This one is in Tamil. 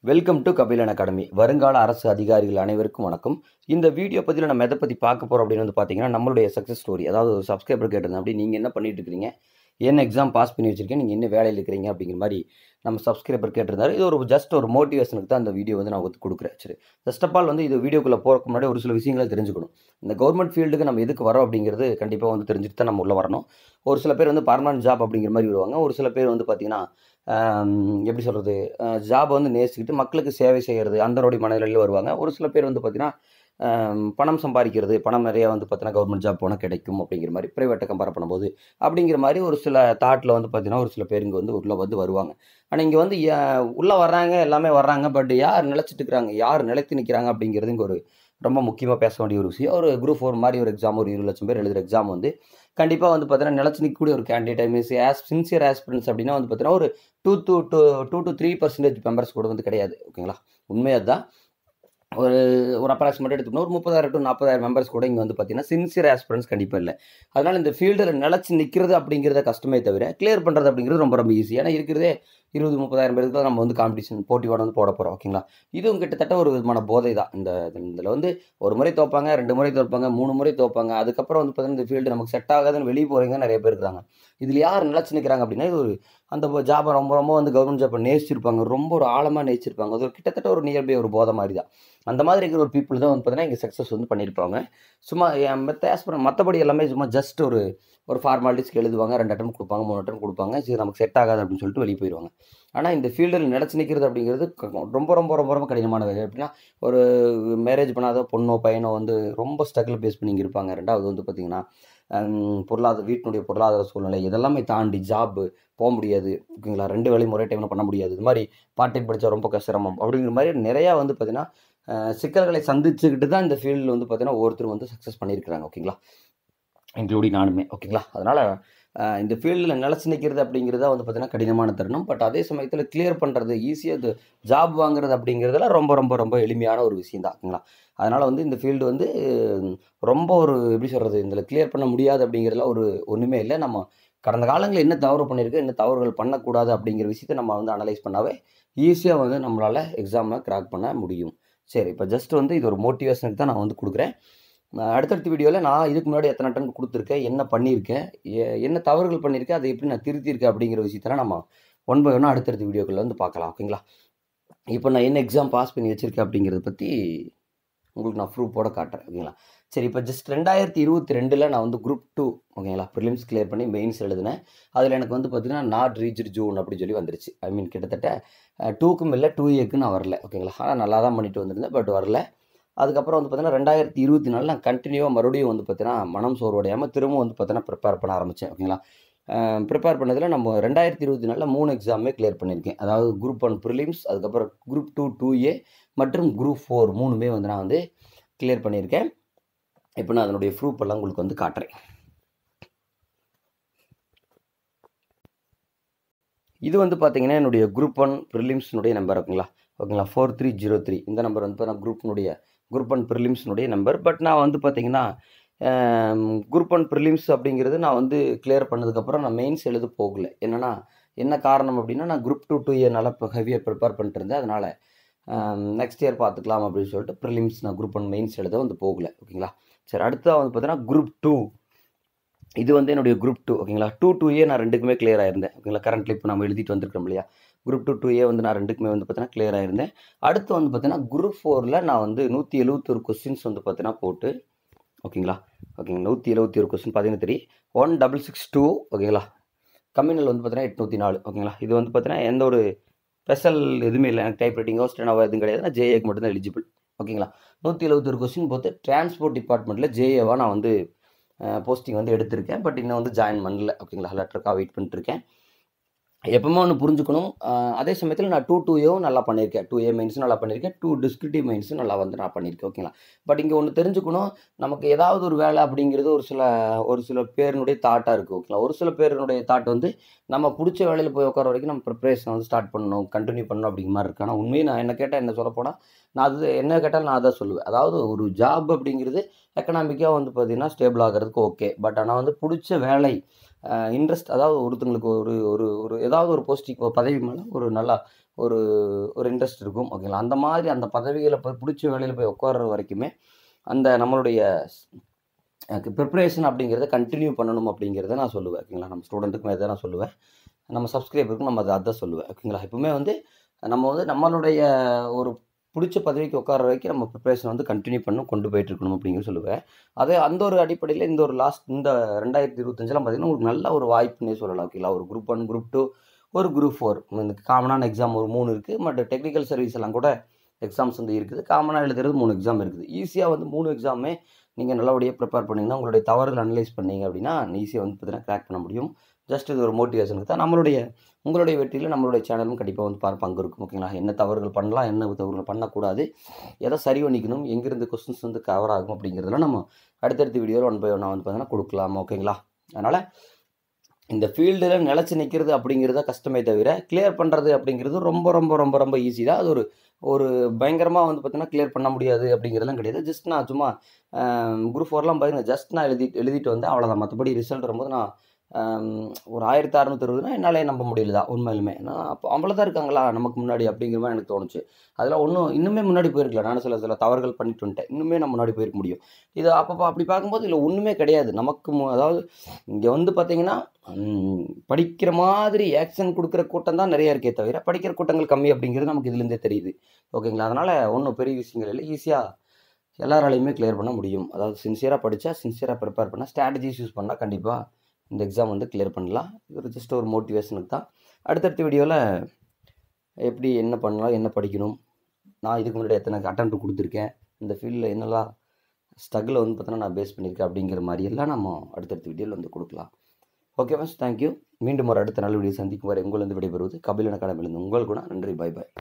Welcome to Kabilan academy. வருங்கால அரசு அதிகாரிகள் அனைவருக்கும் வணக்கம். இந்த வீடியோ பதிவில் நம்ம எதை பற்றி பார்க்க போகிறோம் அப்படின்னு பார்த்தீங்கன்னா, நம்மளுடைய சக்ஸஸ் ஸ்டோரி. அதாவது ஒரு சப்ஸ்கிரைபர் கேட்டிருந்தேன், அப்படி நீங்கள் என்ன பண்ணிட்டு இருக்கிறீங்க, என்ன எக்ஸாம் பாஸ் பண்ணி வச்சிருக்கீங்க, நீங்கள் என்ன வேலையில் இருக்கிறீங்க அப்படிங்கிற மாதிரி நம்ம சப்ஸ்கிரைபர் கேட்டிருந்தாரு. இது ஒரு ஜஸ்ட் ஒரு மோட்டிவேஷனுக்கு தான் அந்த வீடியோ நான் கொடுக்குறேன். சரி, ஃபர்ஸ்ட் ஆஃப் ஆல் இது வீடியோக்குள்ளே போகிறதுக்கு முன்னாடி ஒரு சில விஷயங்களை தெரிஞ்சுக்கணும். இந்த கவர்மெண்ட் ஃபீல்டுக்கு நம்ம எதுக்கு வரோம் அப்படிங்கிறது கண்டிப்பாக தெரிஞ்சுட்டு தான் நம்ம உள்ளே வரணும். ஒரு சில பேர் பர்மனன்ட் ஜாப் அப்படிங்கிற மாதிரி வருவாங்க. ஒரு சில பேர் பார்த்தீங்கன்னா எப்படி சொல்கிறது, ஜாப் நேசிக்கிட்டு மக்களுக்கு சேவை செய்கிறது அந்த மனநிலையில் வருவாங்க. ஒரு சில பேர் பார்த்தீங்கன்னா பணம் சம்பாதிக்கிறது, பணம் நிறையா பார்த்தீங்கன்னா கவர்மெண்ட் ஜாப் போனால் கிடைக்கும் அப்படிங்கிற மாதிரி ப்ரைவேட்டை கம்பேர் பண்ணும்போது அப்படிங்கிற மாதிரி ஒரு சில தாட்டில் பார்த்தீங்கன்னா ஒரு சில பேர் இங்கே உள்ளே வருவாங்க. ஆனால் இங்கே உள்ளே வர்றாங்க, எல்லாமே வர்றாங்க. பட் யார் நிலச்சிட்டு இருக்கிறாங்க, யார் நிலைத்து நிற்கிறாங்க அப்படிங்கிறது இங்கே ஒரு ரொம்ப முக்கியமாக பேச வேண்டிய ஒரு விஷயம். ஒரு குரூப் 4 மாதிரி ஒரு எக்ஸாம், ஒரு 20 லட்சம் பேர் எழுதுகிற எக்ஸாம் கண்டிப்பாக பார்த்தீங்கன்னா நிலச்சி நிற்கக்கூடிய ஒரு கேண்டிடேட் மீன்ஸ் சின்சியர் ஆஸ்பிரன்ஸ் அப்படின்னா பார்த்தீங்கன்னா ஒரு 2 to 3% மெம்பர்ஸ் கூட கிடையாது. ஓகேங்களா, உண்மையாக தான். ஒரு அப்ராக்சிமேட்டாக எடுத்துக்கணும், ஒரு 30,000 to 40,000 மெம்பர்ஸ் கூட இங்கே பார்த்தீங்கன்னா சின்சியர் ஆஸ்பிரன்ஸ் கண்டிப்பாக இல்லை. அதனால் இந்த ஃபீல்டில் நிலச்சி நிற்கிறது அப்படிங்கிறத கஷ்டமே தவிர கிளியர் பண்ணுறது அப்படிங்கிறது ரொம்ப ரொம்ப ஈஸி. ஏன்னா இருக்கிறதே 20-30,000 பேருக்கு தான் நம்ம காம்படிஷன் போட்டியோட போட போகிறோம். ஓகேங்களா, இதுவும் கிட்டத்தட்ட ஒரு விதமான போதை தான். இதில் ஒரு முறை தோப்பாங்க, 2 முறை தோப்பாங்க, 3 முறை தோப்பாங்க. அதுக்கப்புறம் பார்த்தீங்கன்னா இந்த ஃபீல்டு நமக்கு செட் ஆகாதுன்னு வெளியே போகிறவங்க நிறைய பேர் இருக்கிறாங்க. இதில் யார் நிலச்சி நிற்கிறாங்க அப்படின்னா, இது ஒரு அந்த ஜாபை ரொம்ப ரொம்ப கவர்மெண்ட் ஜாப்பை நேசிச்சிருப்பாங்க, ரொம்ப ஒரு ஆழமாக நேசிச்சிருப்பாங்க. அது ஒரு கிட்டத்தட்ட ஒரு நியர்பை ஒரு போதை மாதிரி தான். அந்த மாதிரி இருக்கிற ஒரு பீப்புள் தான் பார்த்தீங்கன்னா இங்கே சக்ஸஸ் பண்ணியிருப்பாங்க. சும்மா மற்றபடி எல்லாமே சும்மா ஜஸ்ட் ஒரு ஃபார்மாலிட்டிஸ்க்கு எழுதுவாங்க, 2 அட்டம் கொடுப்பாங்க, 3 அட்டம் கொடுப்பாங்க, சரி நமக்கு செட் ஆகாது அப்படின்னு சொல்லிட்டு வெளியே போயிடுவாங்க. ஆனால் இந்த ஃபீல்டில் நிலச்சி நிற்கிறது அப்படிங்கிறது ரொம்ப ரொம்ப ரொம்ப ரொம்ப கடினமான வேலை. எப்படின்னா, ஒரு மேரேஜ் பண்ணாத பொண்ணோ பையனோ ரொம்ப ஸ்ட்ரகிள் பேஸ் பண்ணி இங்கே இருப்பாங்க. ரெண்டாவது பார்த்தீங்கன்னா வீட்டினுடைய பொருளாதார சூழ்நிலை இதெல்லாமே தாண்டி ஜாப்பு போக முடியாது. ஓகேங்களா, 2 வேலையும் ஒரே டைமில் பண்ண முடியாது. இது மாதிரி பார்ட் டைம் படித்தா ரொம்ப சிரமம் அப்படிங்கிற மாதிரி நிறையா பார்த்தீங்கன்னா சிக்கல்களை சந்திச்சுக்கிட்டு தான் இந்த ஃபீல்டில் பார்த்தீங்கன்னா ஒவ்வொருத்தரும் சக்ஸஸ் பண்ணியிருக்கிறாங்க. ஓகேங்களா, இன்க்ளூடிங் நானுமே. ஓகேங்களா, அதனால் இந்த ஃபீல்டில் நிலச்சி நிற்கிறது அப்படிங்கிறத பார்த்தீங்கன்னா கடினமான தருணம். பட் அதே சமயத்தில் கிளியர் பண்ணுறது ஈஸியாக ஜாப் வாங்குறது அப்படிங்கிறதுல ரொம்ப ரொம்ப ரொம்ப எளிமையான ஒரு விஷயம் தான். ஓகேங்களா, அதனால் இந்த ஃபீல்டு ரொம்ப ஒரு எப்படி சொல்கிறது, இதில் கிளியர் பண்ண முடியாது அப்படிங்கிறதுல ஒன்றுமே இல்லை. நம்ம கடந்த காலங்களில் என்ன தவறு பண்ணியிருக்கு, என்ன தவறுகள் பண்ணக்கூடாது அப்படிங்கிற விஷயத்தை நம்ம அனலைஸ் பண்ணாவே ஈஸியாக நம்மளால் எக்ஸாமை கிராக் பண்ண முடியும். சரி, இப்போ ஜஸ்ட் இது ஒரு மோட்டிவேஷனுக்கு தான் நான் கொடுக்குறேன். அடுத்தடுத்த வீடியோவில் நான் இதுக்கு முன்னாடி எத்தனை அட்டம் கொடுத்துருக்கேன், என்ன பண்ணியிருக்கேன், என்ன தவறுகள் பண்ணியிருக்கேன், அதை எப்படி நான் திருத்தியிருக்கேன் அப்படிங்கிற விஷயத்தெல்லாம் நம்ம ஒன் பை ஒன்னாக அடுத்தடுத்த வீடியோக்களில் பார்க்கலாம். ஓகேங்களா, இப்போ நான் என்ன எக்ஸாம் பாஸ் பண்ணி வச்சுருக்கேன் அப்படிங்கிறத பற்றி உங்களுக்கு நான் ப்ரூஃபோட காட்டுறேன். ஓகேங்களா, சரி, இப்போ ஜஸ்ட் 2022 நான் குரூப் 2 ஓகேங்களா ப்ரிலிம்ஸ் கிளியர் பண்ணி மெயின்ஸ் எழுதினேன். அதில் எனக்கு பார்த்தீங்கன்னா நாட் ரீச்டு ஜூன் அப்படின்னு சொல்லி வந்துருச்சு. ஐ மீன் கிட்டத்தட்ட 2க்கும் இல்லை 2Aக்கு நான் வரல. ஓகேங்களா, ஆனால் நல்லா தான் பண்ணிட்டு வந்திருந்தேன், பட் வரல. அதுக்கப்புறம் பார்த்தீங்கன்னா 2024 நான் கண்டினியூவாக மறுபடியும் பார்த்தீங்கன்னா மனம் சோர்வடையாமல் திரும்ப பார்த்தீங்கன்னா ப்ரிப்பேர் பண்ண ஆரம்பித்தேன். ஓகேங்களா, ப்ரிப்பேர் பண்ணதில் நம்ம 2024 3 எக்ஸாமே கிளியர் பண்ணியிருக்கேன். அதாவது குரூப் 1 ப்ரிலிம்ஸ், அதுக்கப்புறம் குரூப் 2 2A மற்றும் குரூப் 4 3மே நான் கிளியர் பண்ணியிருக்கேன். இப்போ நான் அதனுடைய ப்ரூஃப் எல்லாம் உங்களுக்கு காட்டுறேன். இது பார்த்தீங்கன்னா என்னுடைய குரூப் 1 ப்ரிலிம்ஸ்னுடைய நம்பர். ஓகேங்களா 4303 இந்த நம்பர் நான் குரூப் 1 ப்ரிலிம்ஸ்னுடைய நம்பர். பட் நான் பார்த்தீங்கன்னா குரூப் 1 ப்ரிலிம்ஸ் அப்படிங்கிறது நான் கிளியர் பண்ணதுக்கப்புறம் நான் மெயின்ஸ் எழுத போகலை. என்ன காரணம் அப்படின்னா, நான் குரூப் 2 2A நல்லா இப்போ ஹெவியாக ப்ரிப்பேர் பண்ணிட்டு இருந்தேன். அதனால் நெக்ஸ்ட் இயர் பார்த்துக்கலாம் அப்படின்னு சொல்லிட்டு ப்ரிலிம்ஸ் நான் குரூப் 1 மெயின்ஸ் எழுத போகலை. ஓகேங்களா, சரி, அடுத்ததாக பார்த்தீங்கன்னா குரூப் 2 இது என்னுடைய குரூப் 2. ஓகேங்களா, 2 2A நான் 2க்குமே கிளியர் ஆயிருந்தேன். ஓகேங்களா, கரண்ட்லி இப்போ நம்ம எழுதிட்டு வந்திருக்கோம் இல்லையா, குரூப் 2 2A நான் 2க்குமே பார்த்தீங்கன்னா கிளியர் ஆயிருந்தேன். அடுத்து பார்த்தீங்கன்னா குரூப் 4ல் நான் 171 கொஸ்டின்ஸ் பார்த்தீங்கன்னா போட்டு ஓகேங்களா 171 கொஸ்டின் பார்த்தீங்கன்னா 1662. ஓகேங்களா, கம்யூனல் பார்த்தீங்கன்னா 804. ஓகேங்களா, இது பார்த்தீங்கன்னா எந்த ஒரு ஸ்பெஷல் எதுவுமே இல்லை, எனக்கு டைப் ரைட்டிங்கோ ஸ்டெனோவோ எதுவும் கிடையாது. நான் ஜேஏக்கு மட்டும்தான் எலிஜிபிள். ஓகேங்களா, 171 கொஸ்டின் போட்டு டிரான்ஸ்போர்ட் டிபார்ட்மெண்ட்டில் ஜேஏவாக நான் போஸ்டிங் எடுத்திருக்கேன். பட் இன்னும் ஜாயின் பண்ணல. ஓகேங்களா, லெட்டருக்காக வெயிட் பண்ணிட்டுருக்கேன். எப்பவுமே ஒன்று புரிஞ்சுக்கணும், அதே சமயத்தில் நான் 2 2Aவும் நல்லா பண்ணியிருக்கேன், 2A மெயின்ஸும் நல்லா பண்ணியிருக்கேன், 2 டிஸ்கிரிப்டிவ் மெயின்ஸும் நல்லா நான் பண்ணியிருக்கேன். ஓகேங்களா, பட் இங்கே ஒன்று தெரிஞ்சுக்கணும், நமக்கு ஏதாவது ஒரு வேலை அப்படிங்கிறது ஒரு சில பேருனுடைய தாட்டாக இருக்குது. ஓகேங்களா, ஒரு சில பேருனுடைய தாட் நம்ம பிடிச்ச வேலையில் போய் உட்கார வரைக்கும் நம்ம ப்ரிப்பரேஷன் ஸ்டார்ட் பண்ணணும், கண்டினியூ பண்ணணும் அப்படிங்கிற மாதிரி இருக்குது. ஆனால் உண்மையை நான் என்ன கேட்டால் என்ன சொல்ல போனால், நான் என்ன கேட்டாலும் நான் அதான் சொல்லுவேன். அதாவது ஒரு ஜாப் அப்படிங்கிறது எக்கனாமிக்காக பார்த்தீங்கன்னா ஸ்டேபிள் ஆகிறதுக்கு ஓகே. பட் ஆனால் பிடிச்ச வேலை இன்ட்ரெஸ்ட், அதாவது ஒருத்தங்களுக்கு ஒரு ஒரு ஒரு ஏதாவது ஒரு போஸ்டிங் பதவி மேலே ஒரு நல்லா ஒரு ஒரு இன்ட்ரெஸ்ட் இருக்கும். ஓகேங்களா? அந்த மாதிரி அந்த பதவிகள புடிச்ச வேலையில போய் உட்கார்ற வரைக்குமே, அந்த நம்மளுடைய ப்ரிப்பரேஷன் அப்படிங்கிறத கன்டின்யூ பண்ணணும் அப்படிங்கிறத நான் சொல்லுவேன். ஓகேங்களா? நம்ம ஸ்டூடெண்ட்டுக்கும் இத நான் சொல்லுவேன். நம்ம சப்ஸ்கிரைபருக்கும் நம்ம அதான் சொல்லுவேன். ஓகேங்களா? எப்பவுமே வந்து நம்ம வந்து நம்மளுடைய ஒரு புடிச்ச பதவிக்கு உட்கார்ற வரைக்கும் நம்ம ப்ரிப்பரேஷன் வந்து கன்டின்யூ கொண்டு போயிட்டு இருக்கணும் அப்படிங்கிறது சொல்லுவேன். அதே அந்த ஒரு அடிப்படையில இந்த 2025லாம் பார்த்தீங்கன்னா, உங்களுக்கு நல்ல ஒரு வாய்ப்புன்னே சொல்லலாம். ஓகேங்களா? ஒரு குரூப் 1, குரூப் 2, ஒரு குரூப் 4 இந்த காமனான எக்ஸாம் ஒரு 3 இருக்கு. பட் டெக்னிக்கல் சர்வீஸ் எல்லாம் கூட எக்ஸாம்ஸ் வந்து இருக்குது. காமனா எழுதுறது 3 எக்ஸாம் இருக்குது. ஈஸியா வந்து 3 எக்ஸாமுமே நீங்க நல்லபடியா ப்ரிப்பேர் பண்ணீங்கன்னா, உங்களுடைய தவறுகள அனலைஸ் பண்ணீங்க அப்படின்னா, ஈஸியா வந்து பார்த்தீங்கன்னா கிராக் பண்ண முடியும். ஜஸ்ட் இது ஒரு மோட்டிவேஷனுக்கு தான். உங்களுடைய வெற்றியில நம்மளுடைய சேனலும் கண்டிப்பா வந்து பங்கு இருக்கும். ஓகேங்களா? என்ன தவறுகள் பண்ணலாம், என்ன தவறுகள் பண்ணக்கூடாது, எத சரி பண்ணிக்கணும், எங்கிருந்து கொஸ்டின்ஸ் வந்து கவர் ஆகும் அப்படிங்கிறதெல்லாம் நம்ம அடுத்தடுத்த வீடியோல ஒன் பை ஒன்னா வந்து பார்த்தீங்கன்னா குடுக்கலாம். ஓகேங்களா? அதனால இந்த ஃபீல்டுல நிலைச்சு நிக்கிறது அப்படிங்கிறது தான் கஷ்டமே தவிர, கிளியர் பண்றது அப்படிங்கிறது ரொம்ப ரொம்ப ரொம்ப ரொம்ப ஈஸி தான். அது ஒரு ஒரு பயங்கரமா வந்து பார்த்தீங்கன்னா, கிளியர் பண்ண முடியாது அப்படிங்கிறதெல்லாம் கிடையாது. ஜஸ்ட் நான் சும்மா குரூப் 4லாம் பார்த்தீங்கன்னா, ஜஸ்ட் நான் எழுதிட்டு வந்தேன். அவ்வளோதான். மத்தபடி ரிசல்ட் வரும்போது நான் அம் ஒரு 1660னா என்னாலயே நம்ப முடியல தான் உண்மையாலுமே. நான் அப்போ அவ்வளோதான் இருக்காங்களா நமக்கு முன்னாடி அப்படிங்கிற மாரி எனக்கு தோணுச்சு. அதெல்லாம் இன்னுமே முன்னாடி போயிருக்கலாம். நானும் சில சில தவறுகள் பண்ணிட்டு வந்துட்டேன். இன்னுமே நான் முன்னாடி போயிருக்க முடியும். இது அப்ப அப்படி பார்க்கும்போது இதுல ஒண்ணுமே கிடையாது. நமக்கு அதாவது இங்க வந்து பார்த்தீங்கன்னா, படிக்கிற மாதிரி ஆக்ஷன் குடுக்குற கூட்டம் தான் நெறைய இருக்கே தவிர, படிக்கிற கூட்டங்கள் கம்மி அப்படிங்கிறது நமக்கு இதுலேருந்தே தெரியுது. ஓகேங்களா? அதனால ஒண்ணும் பெரிய விஷயங்கள் இல்ல. ஈஸியா எல்லாராலயுமே கிளியர் பண்ண முடியும். அதாவது சின்சியரா படிச்சா, சின்சியரா ப்ரிப்பேர் பண்ணா, ஸ்ட்ராட்டஜிஸ் யூஸ் பண்ணா கண்டிப்பா இந்த எக்ஸாம் வந்து கிளியர் பண்ணலாம். இது ஜஸ்ட் ஒரு மோட்டிவேஷனுக்கு தான். அடுத்தடுத்த வீடியோல எப்படி என்ன பண்ணலாம்? என்ன படிக்கணும்? நான் இதுக்கு முன்னாடி எத்தனை அட்டெம்ப்ட் குடுத்துருக்கேன்? இந்த ஃபீல்ட்ல என்னலாம் ஸ்ட்ரகிள வந்து பார்த்தீங்கன்னா, நான் பேஸ் பண்ணியிருக்கேன் அப்படிங்கிற மாரி எல்லாம் நம்ம அடுத்தடுத்த வீடியோல வந்து குடுக்கலாம். Okay friends. Thank you. மீண்டும் ஒரு அடுத்த நல்ல வீடியோ சந்திக்கும் வரை உங்களிருந்து விடைபெறுவது கபிலன் அகாடமியிலிருந்து உங்கள் குணா. நன்றி. பாய் பாய்.